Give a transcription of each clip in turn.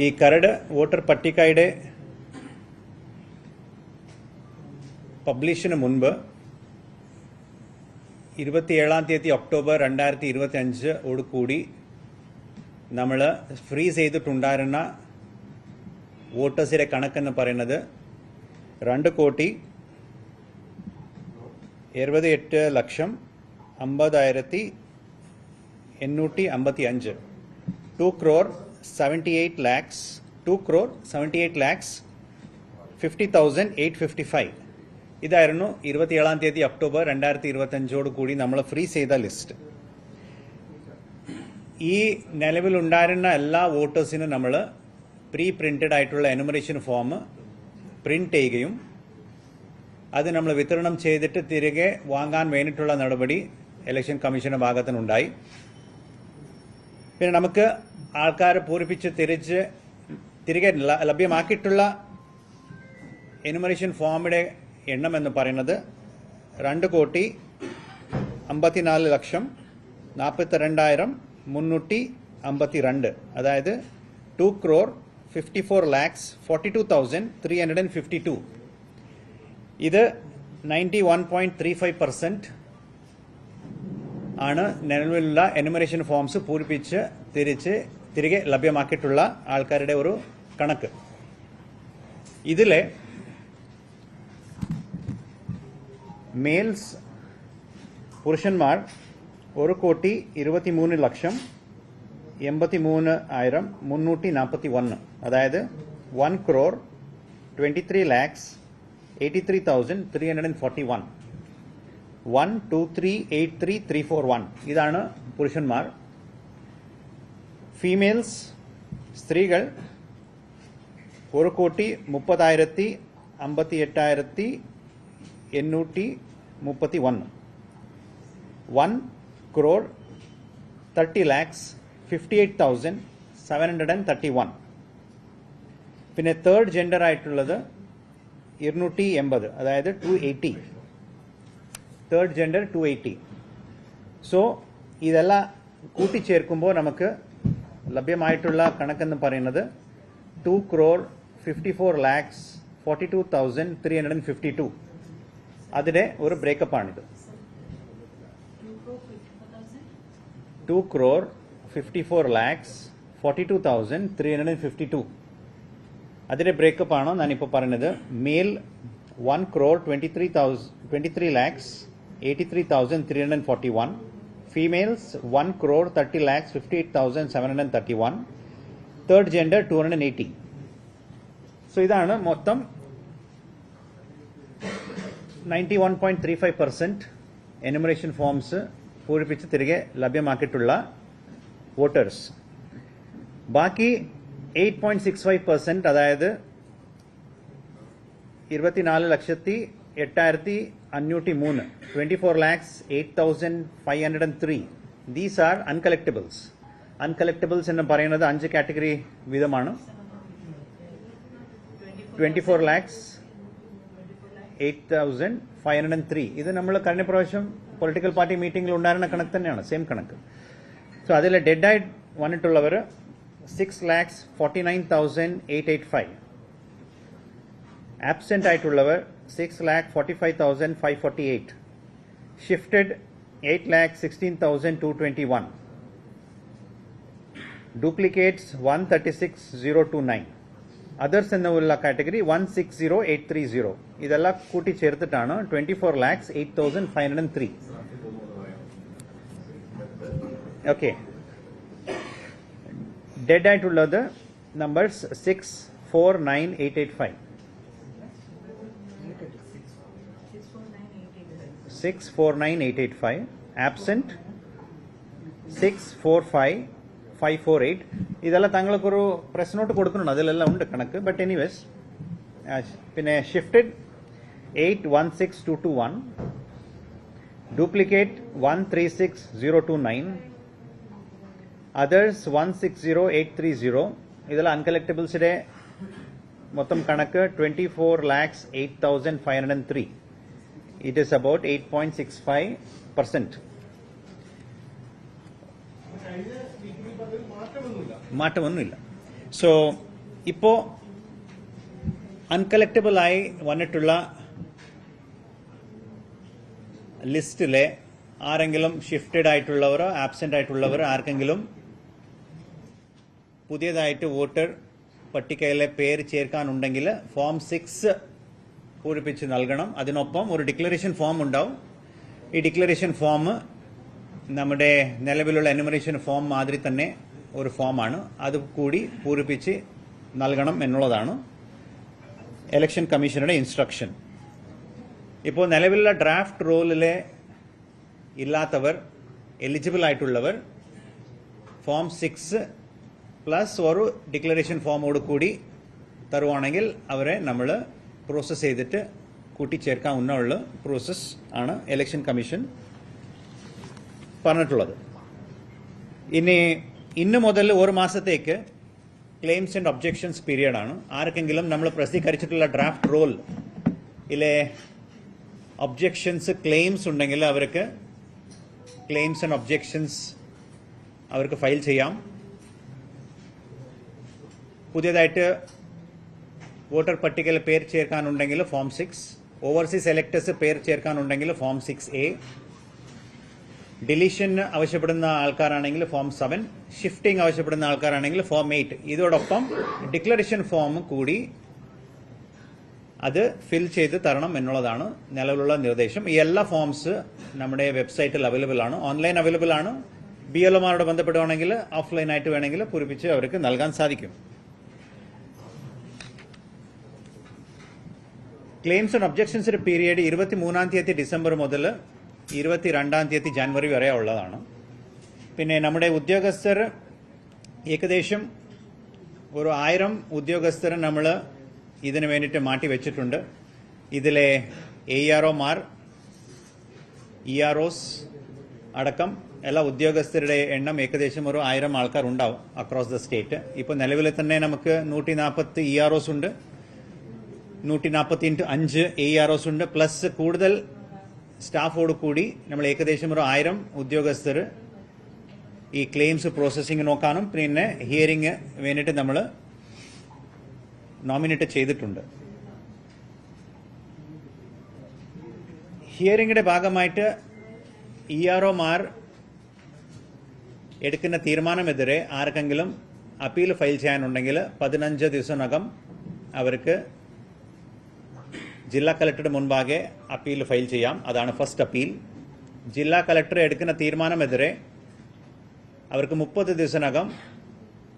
ഈ കരട് വോട്ടർ പട്ടികയുടെ പബ്ലിഷിന് മുൻപ് 27 ഒക്ടോബർ 2025 ഓടുകൂടി നമ്മൾ ഫ്രീസ് ചെയ്തിട്ടുണ്ടായിരുന്ന വോട്ടേഴ്സിന്റെ കണക്കെന്ന് പറയുന്നത് 2,78,50,855 2,78,50,855 ഇതായിരുന്നു 27 ഒക്ടോബർ 2025 കൂടി നമ്മൾ ഫ്രീസ് ചെയ്ത ലിസ്റ്റ്. ഈ നിലവിലുണ്ടായിരുന്ന എല്ലാ വോട്ടേഴ്സിനും നമ്മൾ പ്രീ പ്രിന്റഡ് ആയിട്ടുള്ള എനുമറേഷൻ ഫോം പ്രിന്റ് ചെയ്യുകയും അത് നമ്മൾ വിതരണം ചെയ്തിട്ട് തിരികെ വാങ്ങാൻ വേണ്ടിയിട്ടുള്ള നടപടി ഇലക്ഷൻ കമ്മീഷന്റെ ഭാഗത്തുനിന്നുണ്ടായി. പിന്നെ നമുക്ക് ആൾക്കാർ പൂരിപ്പിച്ച് തിരികെ ലഭ്യമാക്കിയിട്ടുള്ള എനുമറേഷൻ ഫോമിന്റെ എണ്ണം എന്ന് പറയുന്നത് 2,54,42,352 അതായത് 2,54,42,352. ഇത് 91.35% ആണ് നിലവിലുള്ള എനുമറേഷൻ ഫോംസ് പൂരിപ്പിച്ച് തിരികെ ലഭ്യമാക്കിയിട്ടുള്ള ആൾക്കാരുടെ ഒരു കണക്ക്. ഇതിലെ മെയിൽസ് പുരുഷന്മാർ 1,23,83,341 അതായത് 1,23,83,341 1,23,83,341 ഇതാണ് പുരുഷന്മാർ. ഫീമെയിൽസ് സ്ത്രീകൾ 1,30,58,831 1,30,58,731. പിന്നെ തേർഡ് ജെൻഡർ ആയിട്ടുള്ളത് 280 അതായത് 280 തേർഡ് ജെൻഡർ 280. സോ ഇതെല്ലാം കൂട്ടിച്ചേർക്കുമ്പോൾ നമുക്ക് ലഭ്യമായിട്ടുള്ള കണക്കെന്ന് പറയുന്നത് 2,54,42,352. അതിന്റെ ഒരു ബ്രേക്കപ്പാണിത്. 2,54,42,352 അതിന്റെ ബ്രേക്കപ്പാണ് ഞാനിപ്പോൾ പറഞ്ഞത്. Male 1,23,83,83,341 females 1,30,58,731 third gender 280. So ഇതാണ് മൊത്തം 91.35% എനുമറേഷൻ ഫോംസ് പൂരിപ്പിച്ച് തിരികെ ലഭ്യമാക്കിയിട്ടുള്ള വോട്ടേഴ്സ്. ബാക്കി 8.65% അതായത് 24,08,503 24,08,503 ദീസ് ആർ അൺകളക്റ്റബിൾസ്. അൺകളക്റ്റബിൾസ് എന്ന് പറയുന്നത് 5 കാറ്റഗറി വീതമാണ്. 24,08,503 ഇത് നമ്മൾ കഴിഞ്ഞ പ്രാവശ്യം പൊളിറ്റിക്കൽ പാർട്ടി മീറ്റിംഗിൽ ഉണ്ടായിരുന്ന കണക്ക് തന്നെയാണ്, സെയിം കണക്ക്. സോ അതിൽ ഡെഡായി വന്നിട്ടുള്ളവർ 6,49,885. ആബ്സെന്റ് ആയിട്ടുള്ളവർ 6,45,548. ഷിഫ്റ്റഡ് 8,16,221. ഡ്യൂപ്ലിക്കേറ്റ്സ് 136,029. അതേഴ്സ് എന്നുള്ള കാറ്റഗറി 160,830. ഇതെല്ലാം കൂട്ടിച്ചേർത്തിട്ടാണ് 24,08,503. ഓക്കെ. ഡെഡ് ആയിട്ടുള്ളത് നമ്പേഴ്സ് 6,49,885. 6,49,885. ആബ്സെന്റ് 6,45,548. ഇതെല്ലാം താങ്കൾക്കൊരു പ്രസ് നോട്ട് കൊടുക്കുന്നുണ്ട്, അതിലെല്ലാം ഉണ്ട് കണക്ക്. ബട്ട് എനിവേസ് പിന്നെ ഷിഫ്റ്റഡ് 8,16,221. ഡ്യൂപ്ലിക്കേറ്റ് 136,029. അതേഴ്സ് 160,830. ഇതെല്ലാം അൺകളക്റ്റബിൾസിന്റെ മൊത്തം കണക്ക് 24,08,503. It is about 8.65%. മാറ്റമൊന്നുമില്ല. സോ ഇപ്പോൾ അൺകളക്റ്റബിളായി വന്നിട്ടുള്ള ലിസ്റ്റിലെ ആരെങ്കിലും ഷിഫ്റ്റഡ് ആയിട്ടുള്ളവരോ ആബ്സെൻ്റ് ആയിട്ടുള്ളവരോ ആർക്കെങ്കിലും പുതിയതായിട്ട് വോട്ടർ പട്ടികയിലെ പേര് ചേർക്കാനുണ്ടെങ്കിൽ ഫോം 6 പൂരിപ്പിച്ച് നൽകണം. അതിനൊപ്പം ഒരു ഡിക്ലറേഷൻ ഫോം ഉണ്ടാവും. ഈ ഡിക്ലറേഷൻ ഫോം നമ്മുടെ നിലവിലുള്ള എനുമറേഷൻ ഫോം മാതിരി തന്നെ ഒരു ഫോമാണ്. അത് കൂടി പൂരിപ്പിച്ച് നൽകണം എന്നുള്ളതാണ് ഇലക്ഷൻ കമ്മീഷനുടെ ഇൻസ്ട്രക്ഷൻ. ഇപ്പോൾ നിലവിലുള്ള ഡ്രാഫ്റ്റ് റോളിലെ ഇല്ലാത്തവർ, എലിജിബിൾ ആയിട്ടുള്ളവർ ഫോം 6 പ്ലസ് ഒരു ഡിക്ലറേഷൻ ഫോമോട് കൂടി തരുവാണെങ്കിൽ അവരെ നമ്മൾ പ്രോസസ്സ് ചെയ്തിട്ട് കൂട്ടിച്ചേർക്കാവുന്ന പ്രോസസ്സ് ആണ് ഇലക്ഷൻ കമ്മീഷൻ പറഞ്ഞിട്ടുള്ളത്. ഇന്ന് മുതൽ ഒരു മാസത്തേക്ക് ക്ലെയിംസ് ആൻഡ് ഒബ്ജെക്ഷൻസ് പീരിയഡാണ്. ആർക്കെങ്കിലും നമ്മൾ പ്രസിദ്ധീകരിച്ചിട്ടുള്ള ഡ്രാഫ്റ്റ് റോൾ ഇലെ ഒബ്ജെക്ഷൻസ് ക്ലെയിംസ് ഉണ്ടെങ്കിൽ അവർക്ക് ക്ലെയിംസ് ആൻഡ് ഒബ്ജെക്ഷൻസ് അവർക്ക് ഫയൽ ചെയ്യാം. പുതിയതായിട്ട് വോട്ടർ പട്ടികയിൽ പേര് ചേർക്കാനുണ്ടെങ്കിൽ ഫോം 6, ഓവർസീസ് എലക്ടേഴ്സ് പേര് ചേർക്കാനുണ്ടെങ്കിൽ ഫോം 6A, ഡിലീഷൻ ആവശ്യപ്പെടുന്ന ആൾക്കാരാണെങ്കിൽ ഫോം 7, ഷിഫ്റ്റിംഗ് ആവശ്യപ്പെടുന്ന ആൾക്കാരാണെങ്കിൽ ഫോം 8. ഇതോടൊപ്പം ഡിക്ലറേഷൻ ഫോം കൂടി അത് ഫിൽ ചെയ്ത് തരണം എന്നുള്ളതാണ് നിലവിലുള്ള നിർദ്ദേശം. ഈ എല്ലാ ഫോംസ് നമ്മുടെ വെബ്സൈറ്റിൽ അവൈലബിൾ ആണ്, ഓൺലൈൻ അവൈലബിൾ ആണ്. BLOമാരോട് ബന്ധപ്പെടുവാണെങ്കിൽ ഓഫ്ലൈനായിട്ട് വേണമെങ്കിൽ പൂരിപ്പിച്ച് അവർക്ക് നൽകാൻ സാധിക്കും. ക്ലെയിംസ് ആൻഡ് ഒബ്ജെക്ഷൻസിന്റെ പീരിയഡ് 23 ഡിസംബർ മുതൽ 22 ജനുവരി വരെ ഉള്ളതാണ്. പിന്നെ നമ്മുടെ ഉദ്യോഗസ്ഥർ ഏകദേശം ഒരു 1000 ഉദ്യോഗസ്ഥർ നമ്മൾ ഇതിനു വേണ്ടിയിട്ട് മാറ്റി വെച്ചിട്ടുണ്ട്. ഇതിലെ AROമാർ, EROs അടക്കം എല്ലാ ഉദ്യോഗസ്ഥരുടെ എണ്ണം ഏകദേശം ഒരു 1000 ആൾക്കാർ ഉണ്ടാവും അക്രോസ് ദ സ്റ്റേറ്റ്. ഇപ്പോൾ നിലവിൽ തന്നെ നമുക്ക് 140 EROs ഉണ്ട്, 140 × 5 AROs ഉണ്ട്. പ്ലസ് കൂടുതൽ സ്റ്റാഫോട് കൂടി നമ്മൾ ഏകദേശം ഒരു 1000 ഉദ്യോഗസ്ഥർ ഈ ക്ലെയിംസ് പ്രോസസ്സിംഗ് നോക്കാനും പിന്നെ ഹിയറിംഗ് വേണ്ടിയിട്ട് നമ്മൾ നോമിനേറ്റ് ചെയ്തിട്ടുണ്ട്. ഹിയറിംഗിന്റെ ഭാഗമായിട്ട് EROമാർ എടുക്കുന്ന തീരുമാനമെതിരെ ആർക്കെങ്കിലും അപ്പീൽ ഫയൽ ചെയ്യാനുണ്ടെങ്കിൽ 15 ദിവസത്തിനകം അവർക്ക് ജില്ലാ കളക്ടറുടെ മുൻപാകെ അപ്പീൽ ഫയൽ ചെയ്യാം. അതാണ് ഫസ്റ്റ് അപ്പീൽ. ജില്ലാ കളക്ടർ എടുക്കുന്ന തീരുമാനമെതിരെ അവർക്ക് 30 ദിവസത്തിനകം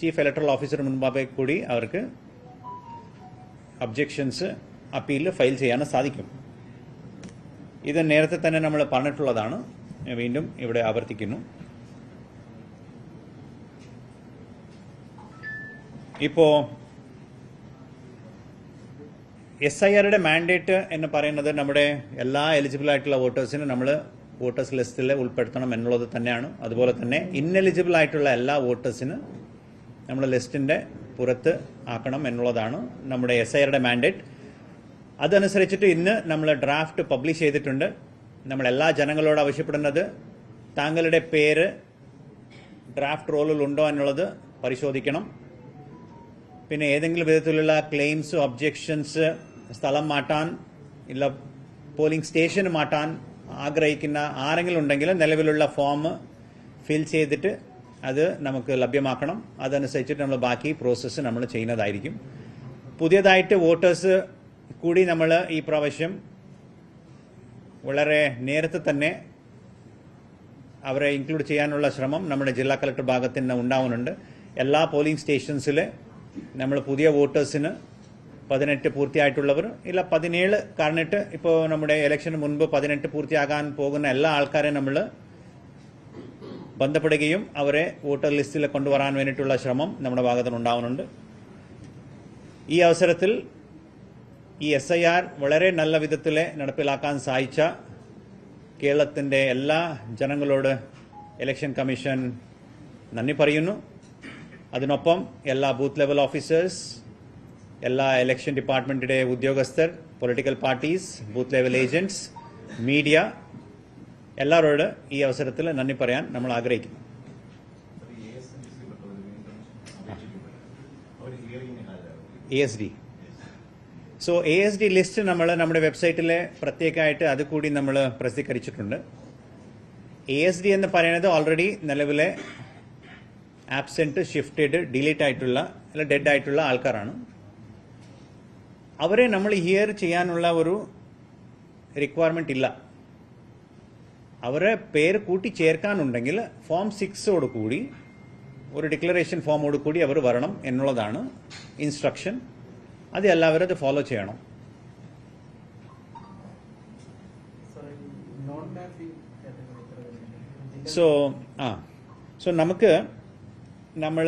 ചീഫ് ഇലക്ടറൽ ഓഫീസർ മുൻപാകെ കൂടി അവർക്ക് ഒബ്ജെക്ഷൻസ് അപ്പീൽ ഫയൽ ചെയ്യാൻ സാധിക്കും. ഇത് നേരത്തെ തന്നെ നമ്മൾ പറഞ്ഞിട്ടുള്ളതാണ്, വീണ്ടും ഇവിടെ ആവർത്തിക്കുന്നു. ഇപ്പോൾ SIRയുടെ മാൻഡേറ്റ് എന്ന് പറയുന്നത് നമ്മുടെ എല്ലാ എലിജിബിൾ ആയിട്ടുള്ള വോട്ടേഴ്സിനും നമ്മൾ വോട്ടേഴ്സ് ലിസ്റ്റിൽ ഉൾപ്പെടുത്തണം എന്നുള്ളത് തന്നെയാണ്. അതുപോലെ തന്നെ ഇന്നെലിജിബിൾ ആയിട്ടുള്ള എല്ലാ വോട്ടേഴ്സിന് നമ്മൾ ലിസ്റ്റിൻ്റെ പുറത്ത് ആക്കണം എന്നുള്ളതാണ് നമ്മുടെ SIRയുടെ മാൻഡേറ്റ്. അതനുസരിച്ചിട്ട് ഇന്ന് നമ്മൾ ഡ്രാഫ്റ്റ് പബ്ലിഷ് ചെയ്തിട്ടുണ്ട്. നമ്മളെല്ലാ ജനങ്ങളോട് ആവശ്യപ്പെടുന്നത് താങ്കളുടെ പേര് ഡ്രാഫ്റ്റ് റോളിൽ ഉണ്ടോ എന്നുള്ളത് പരിശോധിക്കണം. പിന്നെ ഏതെങ്കിലും വിധത്തിലുള്ള ക്ലെയിംസ്, ഒബ്ജെക്ഷൻസ്, സ്ഥലം മാറ്റാൻ ഇല്ല പോളിംഗ് സ്റ്റേഷൻ മാറ്റാൻ ആഗ്രഹിക്കുന്ന ആരെങ്കിലും ഉണ്ടെങ്കിൽ നിലവിലുള്ള ഫോം ഫിൽ ചെയ്തിട്ട് അത് നമുക്ക് ലഭ്യമാക്കണം. അതനുസരിച്ചിട്ട് നമ്മൾ ബാക്കി പ്രോസസ്സ് നമ്മൾ ചെയ്യുന്നതായിരിക്കും. പുതിയതായിട്ട് വോട്ടേഴ്സ് കൂടി നമ്മൾ ഈ പ്രാവശ്യം വളരെ നേരത്തെ തന്നെ അവരെ ഇൻക്ലൂഡ് ചെയ്യാനുള്ള ശ്രമം നമ്മുടെ ജില്ലാ കളക്ടർ ഭാഗത്ത് നിന്ന് ഉണ്ടാവുന്നുണ്ട്. എല്ലാ പോളിംഗ് സ്റ്റേഷൻസിൽ നമ്മൾ പുതിയ വോട്ടേഴ്സിന് 18 പൂർത്തിയായിട്ടുള്ളവർ ഇല്ല 17 കാരണമായിട്ട് ഇപ്പോൾ നമ്മുടെ ഇലക്ഷന് മുൻപ് 18 പൂർത്തിയാകാൻ പോകുന്ന എല്ലാ ആൾക്കാരെയും നമ്മൾ ബന്ധപ്പെടുകയും അവരെ വോട്ടർ ലിസ്റ്റിൽ കൊണ്ടുവരാൻ വേണ്ടിയിട്ടുള്ള ശ്രമം നമ്മുടെ ഭാഗത്തുനിന്ന് ഉണ്ടാവുന്നുണ്ട്. ഈ അവസരത്തിൽ ഈ SIR വളരെ നല്ല വിധത്തിൽ നടപ്പിലാക്കാൻ സഹായിച്ച കേരളത്തിൻ്റെ എല്ലാ ജനങ്ങളോട് ഇലക്ഷൻ കമ്മീഷൻ നന്ദി പറയുന്നു. അതിനൊപ്പം എല്ലാ ബൂത്ത് ലെവൽ ഓഫീസേഴ്സ്, എല്ലാ ഇലക്ഷൻ ഡിപ്പാർട്ട്മെന്റിന്റെ ഉദ്യോഗസ്ഥർ, political parties, booth level agents, media എല്ലാവരോട് ഈ അവസരത്തിൽ നന്ദി പറയാൻ നമ്മൾ ആഗ്രഹിക്കുന്നു. ASD. സോ ASD ലിസ്റ്റ് നമ്മൾ നമ്മുടെ വെബ്സൈറ്റിൽ പ്രത്യേകമായിട്ട് അത് കൂടി നമ്മൾ പ്രസിദ്ധീകരിച്ചിട്ടുണ്ട്. ASD എന്ന് പറയുന്നത് ഓൾറെഡി നിലവിലെ ആബ്സെൻറ്റ്, ഷിഫ്റ്റഡ്, ഡിലീറ്റ് ആയിട്ടുള്ള അല്ല ഡെഡ് ആയിട്ടുള്ള ആൾക്കാരാണ്. അവരെ നമ്മൾ ഹിയർ ചെയ്യാനുള്ള ഒരു റിക്വയർമെൻറ്റ് ഇല്ല. അവരെ പേര് കൂട്ടി ചേർക്കാനുണ്ടെങ്കിൽ ഫോം 6 കൂടി ഒരു ഡിക്ലറേഷൻ ഫോമോട് കൂടി അവർ വരണം എന്നുള്ളതാണ് ഇൻസ്ട്രക്ഷൻ. അത് എല്ലാവരും അത് ഫോളോ ചെയ്യണം. സോ നമുക്ക് നമ്മൾ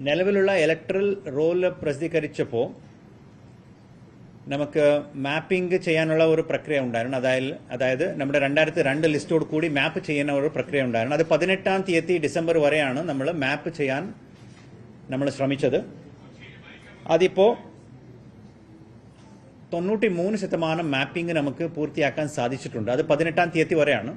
നിലവിലുള്ള ഇലക്ട്രൽ റോൾ പ്രസിദ്ധീകരിച്ചപ്പോൾ നമുക്ക് മാപ്പിംഗ് ചെയ്യാനുള്ള ഒരു പ്രക്രിയ ഉണ്ടായിരുന്നു. അതായത് നമ്മുടെ 2002 ലിസ്റ്റോട് കൂടി മാപ്പ് ചെയ്യുന്ന ഒരു പ്രക്രിയ ഉണ്ടായിരുന്നു. അത് 18-ാം തീയതി ഡിസംബർ വരെയാണ് നമ്മൾ മാപ്പ് ചെയ്യാൻ നമ്മൾ ശ്രമിച്ചത്. അതിപ്പോൾ 93% മാപ്പിംഗ് നമുക്ക് പൂർത്തിയാക്കാൻ സാധിച്ചിട്ടുണ്ട്. അത് 18-ാം തീയതി വരെയാണ്.